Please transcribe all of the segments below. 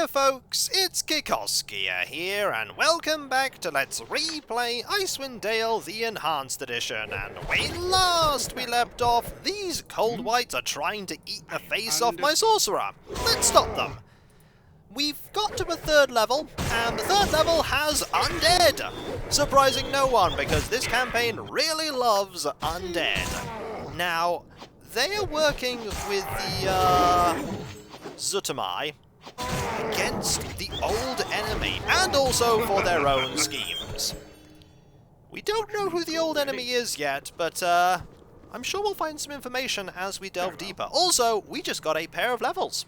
Hiya folks, it's Kikoskia here, and welcome back to Let's Replay Icewind Dale the Enhanced Edition. And when last we left off, these cold whites are trying to eat the face off my sorcerer. Let's stop them. We've got to a third level, and the third level has undead. Surprising no one, because this campaign really loves undead. Now, they are working with the Zutamai against the old enemy, and also for their own schemes. We don't know who the old enemy is yet, but I'm sure we'll find some information as we delve deeper. Also, we just got a pair of levels.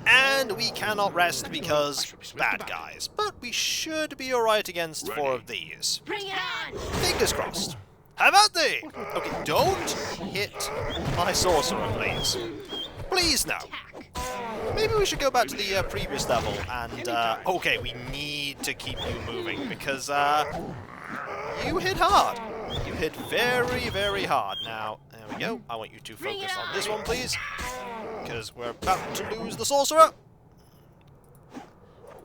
And we cannot rest because bad guys. But we should be alright against 4 of these. Bring it on! Fingers crossed. How about thee? Okay, don't hit my sorcerer, please. Please, no. Maybe we should go back to the previous level and, okay, we need to keep you moving because, you hit hard. You hit very, very hard. Now, there we go. I want you to focus on this one, please, because we're about to lose the sorcerer.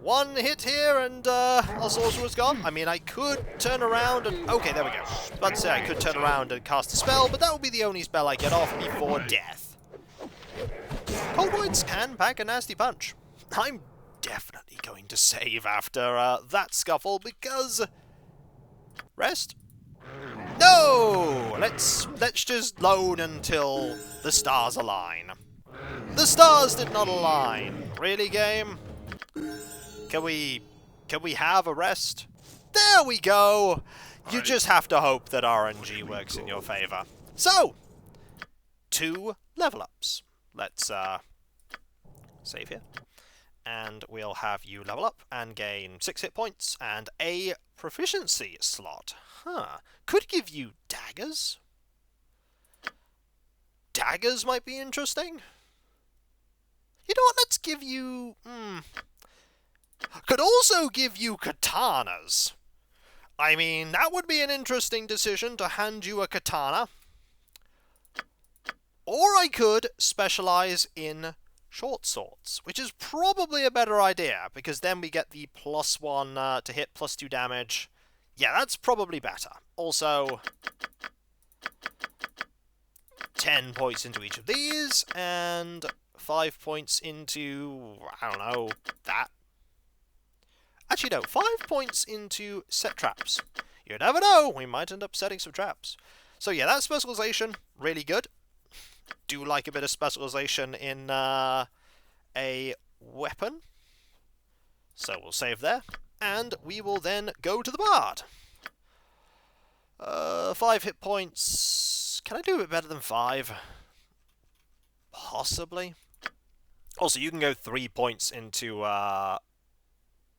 One hit here and, our sorcerer's gone. I mean, I could turn around and... Okay, there we go. I was about to say I could turn around and cast a spell, but that would be the only spell I get off before death. Cold Whites can pack a nasty punch. I'm definitely going to save after that scuffle because... Rest? No! Let's just load until the stars align. The stars did not align. Really, game? Can we have a rest? There we go! You just have to hope that RNG works in your favor. So, 2 level ups. Let's save here. And we'll have you level up and gain 6 hit points and a proficiency slot. Huh. Could give you daggers. Daggers might be interesting. You know what? Let's give you... Could also give you katanas. I mean, that would be an interesting decision to hand you a katana. Or I could specialize in short swords, which is probably a better idea, because then we get the +1 to hit, +2 damage. Yeah, that's probably better. Also, 10 points into each of these, and 5 points into, I don't know, that. Actually, no, 5 points into set traps. You never know, we might end up setting some traps. So yeah, that specialization, really good. Do like a bit of specialization in a weapon. So we'll save there. And we will then go to the Bard. 5 hit points. Can I do a bit better than 5? Possibly. Also, you can go 3 points into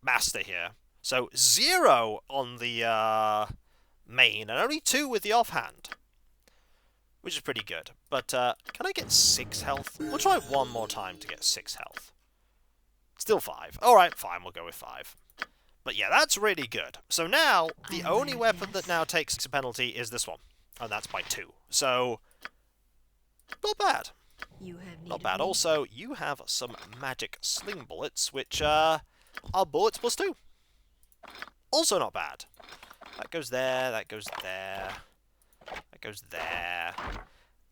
Master here. So 0 on the main, and only 2 with the offhand. Which is pretty good. But, can I get 6 health? We'll try one more time to get 6 health. Still 5. Alright, fine, we'll go with 5. But yeah, that's really good. So now, the only weapon that now takes a penalty is this one. And that's by 2. So, not bad. Not bad. Also, you have some magic sling bullets, which, are bullets +2. Also not bad. That goes there, that goes there. That goes there.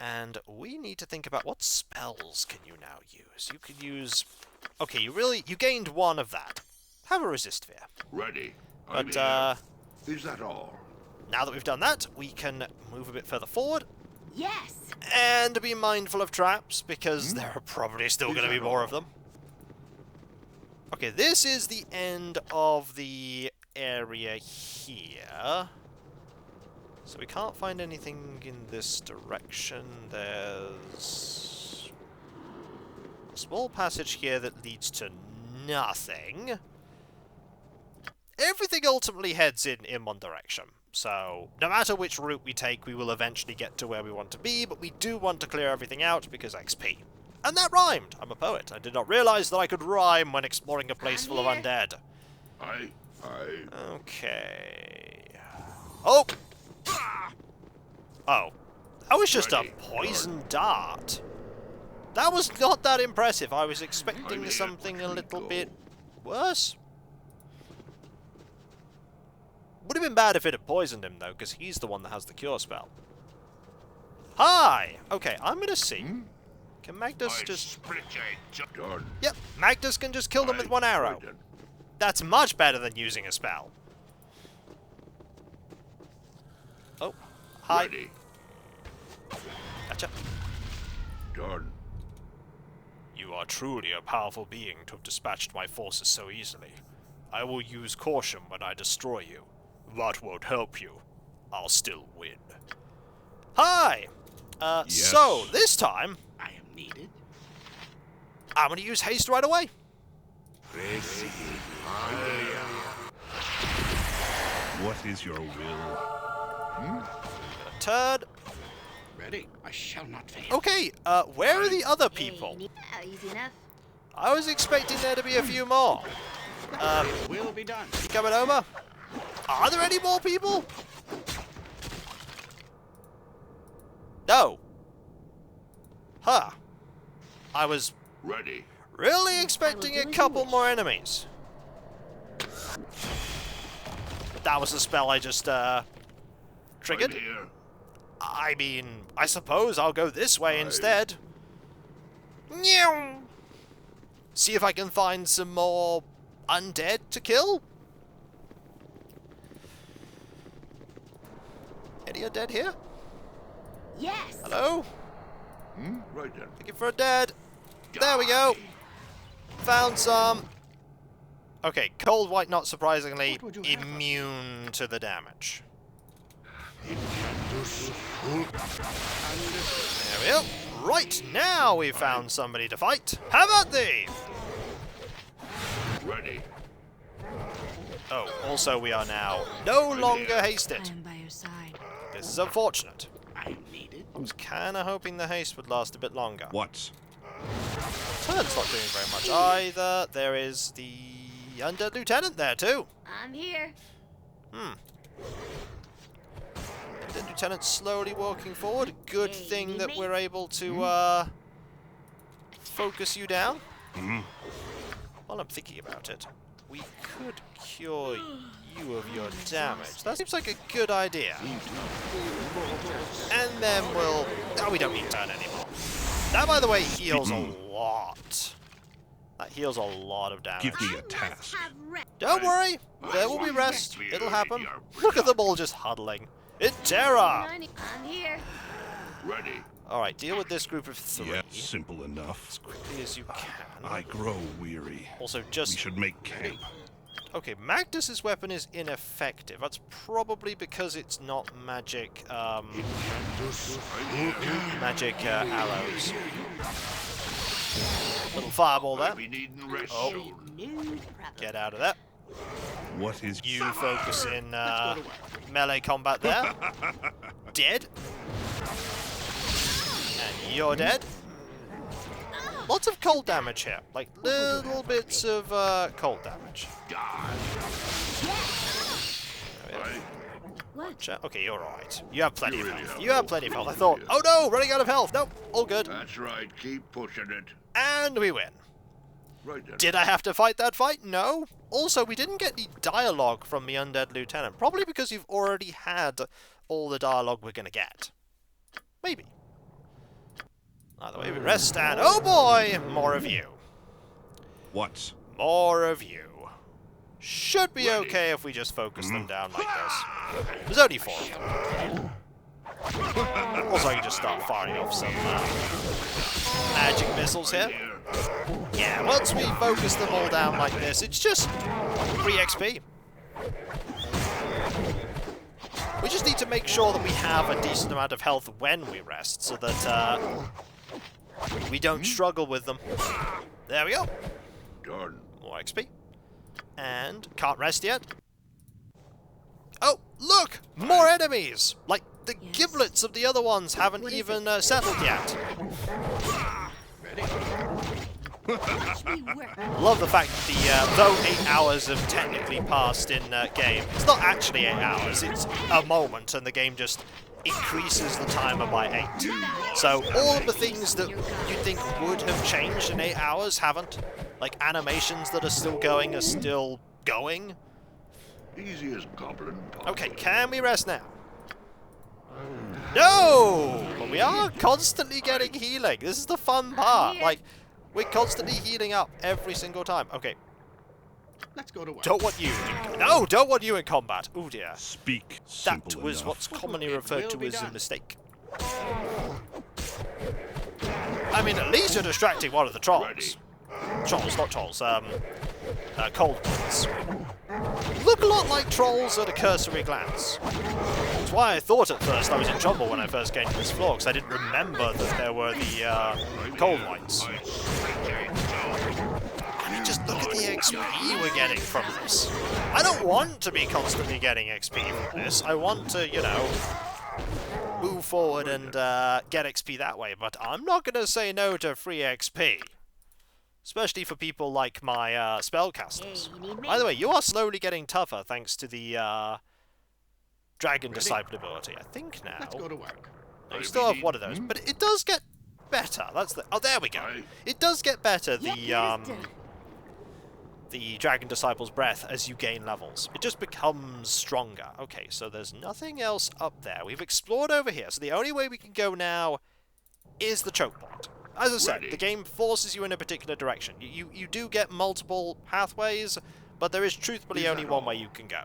And we need to think about what spells can you now use. You can use... Okay, you gained 1 of that. Have a resist fear. Ready. But, Is that all? now that we've done that, we can move a bit further forward. Yes! And be mindful of traps, because there are probably still going to be more of them. Okay, this is the end of the area here. So we can't find anything in this direction. There's a small passage here that leads to nothing. Everything ultimately heads in one direction. So no matter which route we take, we will eventually get to where we want to be, but we do want to clear everything out because XP. And that rhymed! I'm a poet. I did not realize that I could rhyme when exploring a place full of undead. Okay. Oh! Oh. That was just a poison dart. That was not that impressive. I was expecting Where something a we little go? bit worse. Would have been bad if it had poisoned him, though, because he's the one that has the cure spell. Hi! Okay, I'm gonna see. Can Magnus just... Done. Yep, Magnus can just kill them with one arrow. Right then. That's much better than using a spell. Oh, hi. Ready. Gotcha. Done. You are truly a powerful being to have dispatched my forces so easily. I will use caution when I destroy you. That won't help you. I'll still win. Hi! Yes. So, this time, I am needed. I'm gonna use haste right away. What is your will? Turn. Ready? I shall not fail. Okay, where are the other people? Easy enough. I was expecting there to be a few more. Will be done. You coming over? Are there any more people? No. Huh. I was Ready. really expecting a couple more enemies. That was the spell I just, triggered. I'm here. I mean, I suppose I'll go this way instead. Meow. See if I can find some more undead to kill. Any undead here? Yes. Hello? Right then. Looking for a dead. There we go. Found some. Okay, cold white, not surprisingly, What would you have? immune to the damage. There we go. Right, now we've found somebody to fight. How about thee? Ready. Oh, also we are now no longer I hasted. am by your side. This is unfortunate. I am needed. I was kinda hoping the haste would last a bit longer. What? Turn's not doing very much either. There is the undead lieutenant there too. I'm here. The lieutenant's slowly walking forward. Good Hey, thing need that me? we're able to focus you down. While I'm thinking about it, we could cure you of your damage. That seems like a good idea. And then we'll... Oh, we don't need turn anymore. That, by the way, heals a lot. That heals a lot of damage. Give me a task. Don't worry, there will be rest. It'll happen. Look at them all just huddling. In terror! I'm here. Ready. Alright, deal with this group of three Yeah, simple enough. as quickly as you can. I grow weary. Also, We just... should make camp. Okay, Magnus's weapon is ineffective. That's probably because it's not magic, magic arrows. Little fireball there. I'll be needing rest Oh. soon. New problem. Get out of that. What is You focus in melee combat there. Dead. And you're dead. Lots of cold damage here. Like little bits of cold damage. What? Okay, you're alright. You have plenty of health. You have plenty of health. I thought, oh no, running out of health. Nope, all good. That's right. Keep pushing it. And we win. Right then. Did I have to fight that fight? No. Also, we didn't get any dialogue from the undead lieutenant. Probably because you've already had all the dialogue we're going to get. Maybe. Either way, we rest and... Oh boy! More of you. what? More of you. Should be okay if we just focus them down like this. There's only 4 of them. Also, I can just start firing off some magic missiles here. Yeah, once we focus them all down like this, it's just 3 XP. We just need to make sure that we have a decent amount of health when we rest, so that we don't struggle with them. There we go. Done. More XP. And can't rest yet. Oh, look! More enemies! Like, the Yes. giblets of the other ones haven't What is even settled yet. Watch me work. Love the fact that the, though 8 hours have technically passed in game, it's not actually 8 hours, it's a moment and the game just increases the timer by 8. So all of the things that you'd think would have changed in 8 hours haven't. Like animations that are still going are still going. Easy as goblin pie. Okay, can we rest now? No! But we are constantly getting healing. This is the fun part. Like, we're constantly healing up every single time. Okay. Let's go to work. Don't want you. No, don't want you in combat. Oh dear. Speak That simple was enough. what's commonly It referred will to be as a done. mistake. I mean, at least you're distracting one of the trolls. Ready. Trolls, not trolls. Cold ones. Look a lot like trolls at a cursory glance. That's why I thought at first I was in trouble when I first came to this floor, because I didn't remember that there were the cold whites. I mean, just look at the XP we're getting from this. I don't want to be constantly getting XP from this. I want to, you know, move forward and get XP that way, but I'm not going to say no to free XP. Especially for people like my spellcasters. Hey, you need me? By the way, you are slowly getting tougher thanks to the Dragon Ready? Disciple ability. I think now. Let's go to work. No, you still have one of those, but it does get better. That's the. Oh, there we go. It does get better. The Dragon Disciple's breath as you gain levels. It just becomes stronger. Okay, so there's nothing else up there. We've explored over here, so the only way we can go now is the choke point. As I said, the game forces you in a particular direction. You do get multiple pathways, but there is truthfully only one way you can go.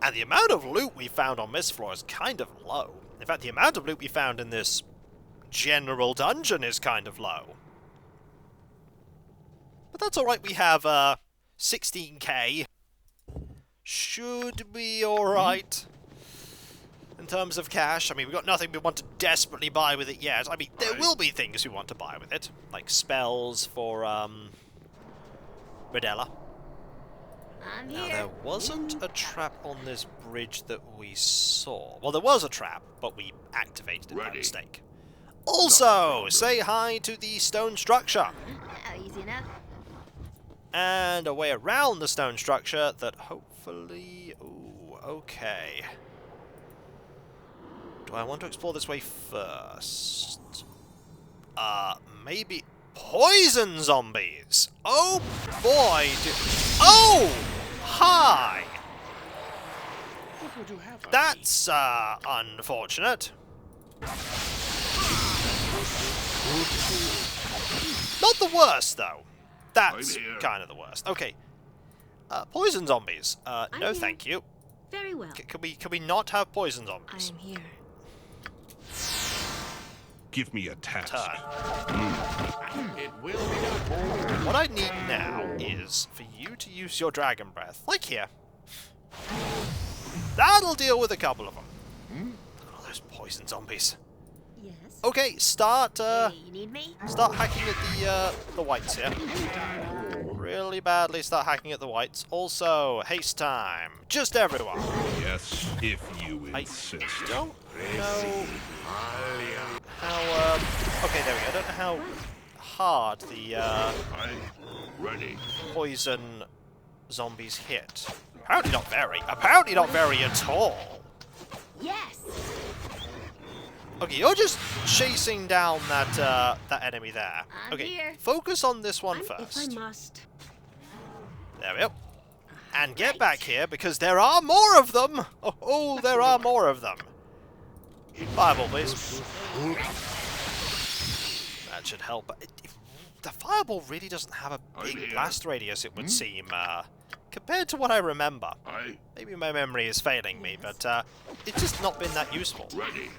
And the amount of loot we found on this floor is kind of low. In fact, the amount of loot we found in this general dungeon is kind of low. But that's alright, we have 16k. Should be alright. In terms of cash, I mean, we've got nothing we want to desperately buy with it yet. I mean, there will be things we want to buy with it. Like spells for, Redella. I'm Now, here. there wasn't a trap on this bridge that we saw. Well, there was a trap, but we activated it by Ready. mistake. Also, say hi to the stone structure. Easy enough. And a way around the stone structure that hopefully... Ooh, okay. Do I want to explore this way first? Maybe... Poison zombies! Oh boy! Oh! Hi! What would you have of me? That's, unfortunate. Not the worst, though. That's I'm here. kind of the worst. Okay. Poison zombies. No here. thank you. Very well. Can we not have poison I zombies? am here. Give me a task. Turn. It will be done. What I need now is for you to use your dragon breath, like here. That'll deal with a couple of them. Look at all those poison zombies. Yes. Okay, start Hey, you need me? start hacking at the whites here. Really badly start hacking at the whites. Also, haste time. Just everyone. Yes, if you I insist. don't know how. Okay, there we go. I don't know how hard the Ready. poison zombies hit. Apparently not very. Apparently not very at all. Yes. Okay, you're just chasing down that that enemy there. I'm Okay, here. focus on this one If I first. must. There we go. And get back here because there are more of them. Oh, there are more of them. Fireball, please. That should help. The fireball really doesn't have a big here. blast radius, it would seem, compared to what I remember. Maybe my memory is failing me, but it's just not been that useful. Ready.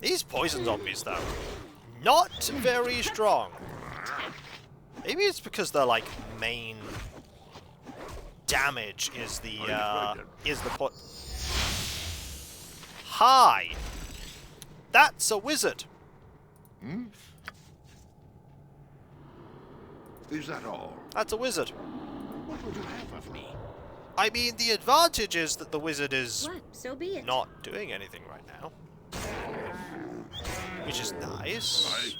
These poison zombies, though, not very strong. Maybe it's because their like main damage is the put. Hi, that's a wizard. Is that all? That's a wizard. What would you have of me? I mean, the advantage is that the wizard is What? So be it. not doing anything right now, which is nice.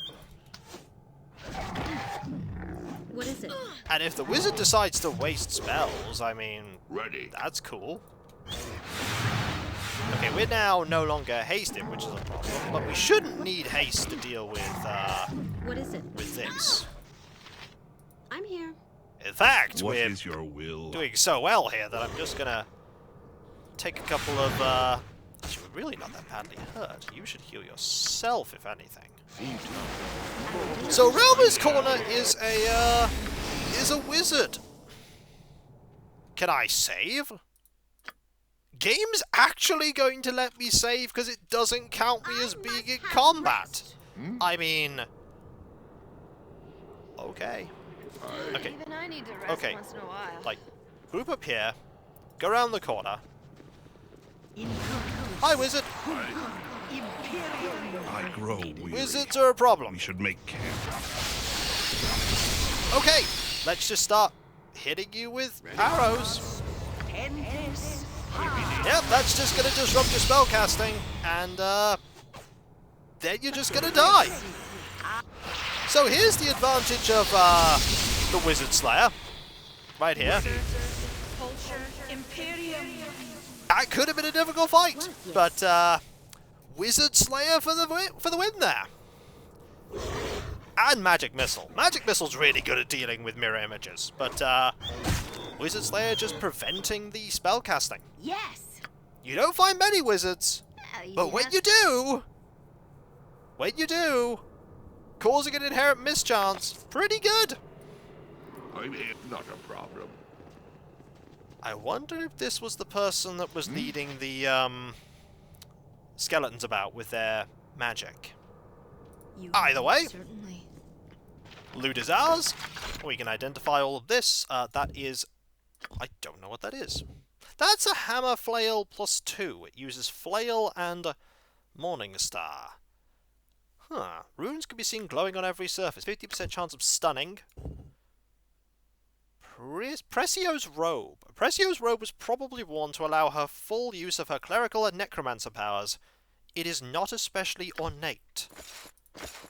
What is it? And if the wizard decides to waste spells, I mean, Ready. that's cool. Okay, we're now no longer hasted, which is a problem, but we shouldn't need haste to deal with What is it? this. I'm here. In fact, What we're is your will? doing so well here that I'm just gonna take a couple of, actually, we're really not that badly hurt. You should heal yourself, if anything. So Realmer's Corner is a wizard. Can I save? Game's actually going to let me save because it doesn't count me as being in combat. I mean, okay. Okay. Even I need to rest Okay. once in a while. Like, group up here, go around the corner. Hi, wizard. I grow weary. Wizards are a problem. We should make camp. Okay, let's just start hitting you with arrows. Yep, that's just gonna disrupt your spellcasting, and then you're just gonna die. So here's the advantage of the Wizard Slayer, right here. That could have been a difficult fight, but Wizard Slayer for the win there. And Magic Missile. Magic Missile's really good at dealing with mirror images, but Wizard Slayer just preventing the spellcasting. Yes. You don't find many wizards, but when you do, causing an inherent mischance, pretty good. I'm here. Not a problem. I wonder if this was the person that was leading the skeletons about with their magic. Either way, Certainly. loot is ours. We can identify all of this. That is... I don't know what that is. That's a hammer flail +2. It uses flail and Morning Star. Huh. Runes can be seen glowing on every surface. 50% chance of stunning. Precio's robe. Precio's robe was probably worn to allow her full use of her clerical and necromancer powers. It is not especially ornate.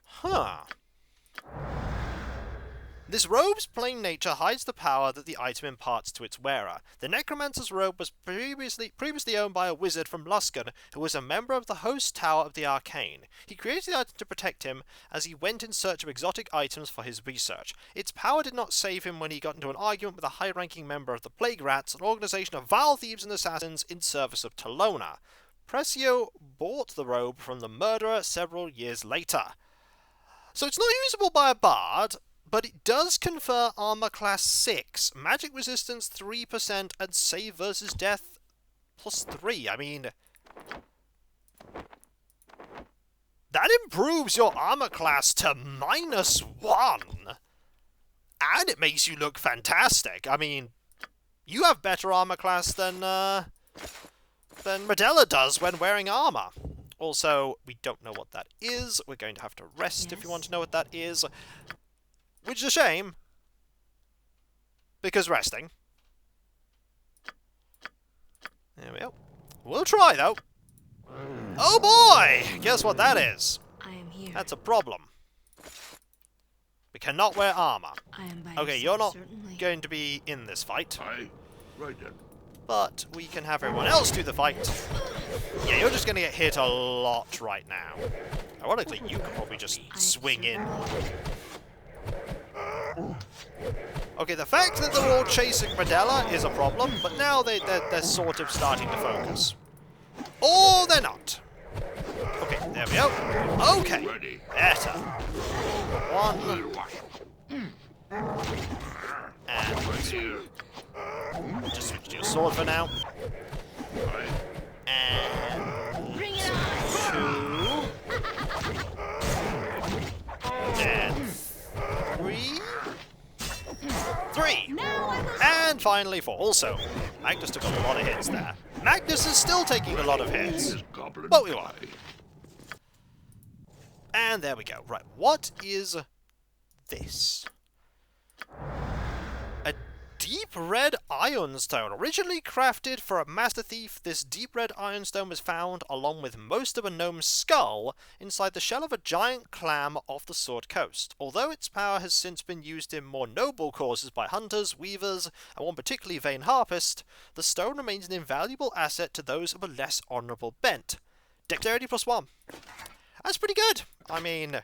Huh. This robe's plain nature hides the power that the item imparts to its wearer. The necromancer's robe was previously owned by a wizard from Luskan who was a member of the host tower of the Arcane. He created the item to protect him as he went in search of exotic items for his research. Its power did not save him when he got into an argument with a high-ranking member of the Plague Rats, an organization of vile thieves and assassins in service of Talona. Precio bought the robe from the murderer several years later. So it's not usable by a bard, but it does confer armor class 6, magic resistance 3%, and save versus death +3. I mean, that improves your armor class to -1, and it makes you look fantastic. I mean, you have better armor class than Medela does when wearing armor. Also, we don't know what that is. We're going to have to rest if you want to know what that is. Which is a shame, because resting. There we go. We'll try, though. Oh boy! Guess what that is? I am here. That's a problem. We cannot wear armor. I am by Okay, your you're side, not certainly. going to be in this fight, Aye. Right then. but we can have everyone else do the fight. Yeah, you're just going to get hit a lot right now. Ironically, you could probably just swing in. Okay, the fact that they're all chasing Medela is a problem, but now they're sort of starting to focus. Or they're not. Okay, there we go. Okay, Ready. better. One, and Right here. just switch to your sword for now. Aye. And Bring it on! 2. And 3. And finally 4. Also, Magnus took a lot of hits there. Magnus is still taking a lot of hits. This goblin But we won. pie. And there we go. Right, what is this? A Deep Red Ironstone. Originally crafted for a Master Thief, this Deep Red Ironstone was found, along with most of a gnome's skull, inside the shell of a giant clam off the Sword Coast. Although its power has since been used in more noble causes by hunters, weavers, and one particularly vain harpist, the stone remains an invaluable asset to those of a less honourable bent. Dexterity +1. That's pretty good. I mean,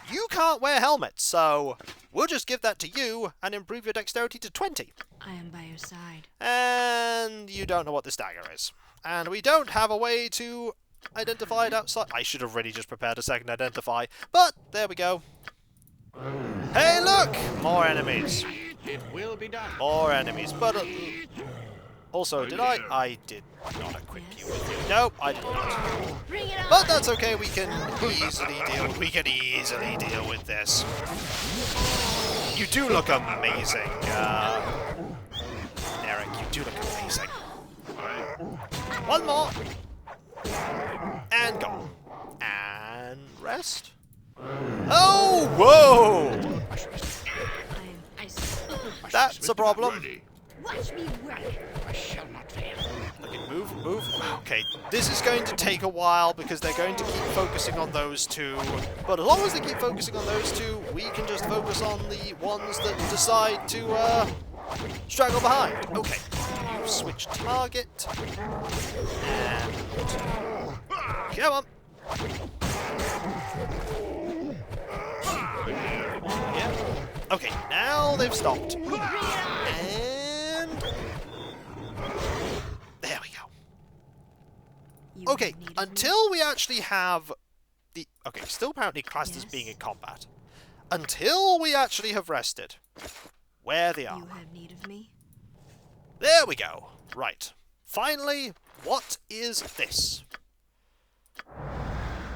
you can't wear helmets, so we'll just give that to you and improve your dexterity to 20. I am by your side. And you don't know what this dagger is. And we don't have a way to identify it outside. I should have really just prepared a second identify, but there we go. Hey, look! More enemies. It will be done. More enemies, but also, did I? I did not equip you with it. Nope, I did not. Bring it on. But that's okay. We can easily deal. We can easily deal with this. You do look amazing, Eric. You do look amazing. One more, and go, and rest. Oh, whoa! That's a problem. Ready. Watch me work. I shall not fail. Okay, move. Okay, this is going to take a while because they're going to keep focusing on those two. But as long as they keep focusing on those two, we can just focus on the ones that decide to straggle behind. Okay, you switch target. And come on. Yeah. Okay, now they've stopped. And there we go. Okay, until we actually have the... Okay, still apparently classed as being in combat. Until we actually have rested. Where they are. You have need of me? There we go. Right. Finally, what is this?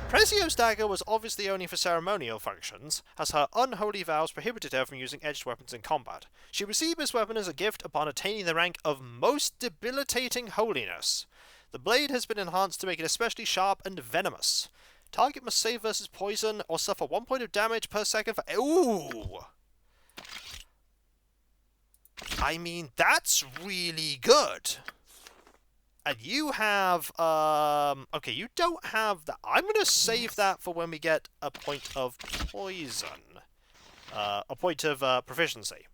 Prezio's dagger was obviously only for ceremonial functions, as her unholy vows prohibited her from using edged weapons in combat. She received this weapon as a gift upon attaining the rank of Most Debilitating Holiness. The blade has been enhanced to make it especially sharp and venomous. Target must save versus poison or suffer 1 point of damage per second for... Ooh! I mean, that's really good. And you have, okay, you don't have that. I'm going to save that for when we get a point of poison. A point of proficiency.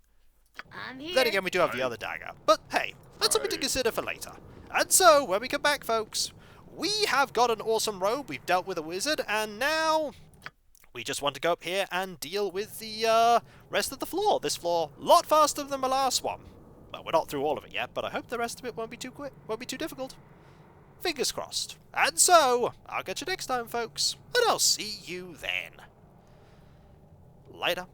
I'm here. Then again, we do have the other dagger. But hey, that's something to consider for later. And so, when we come back, folks, we have got an awesome robe, we've dealt with a wizard, and now we just want to go up here and deal with the rest of the floor. This floor, a lot faster than the last one. Well, we're not through all of it yet, but I hope the rest of it won't be too quick, won't be too difficult. Fingers crossed. And so, I'll catch you next time, folks, and I'll see you then. Later.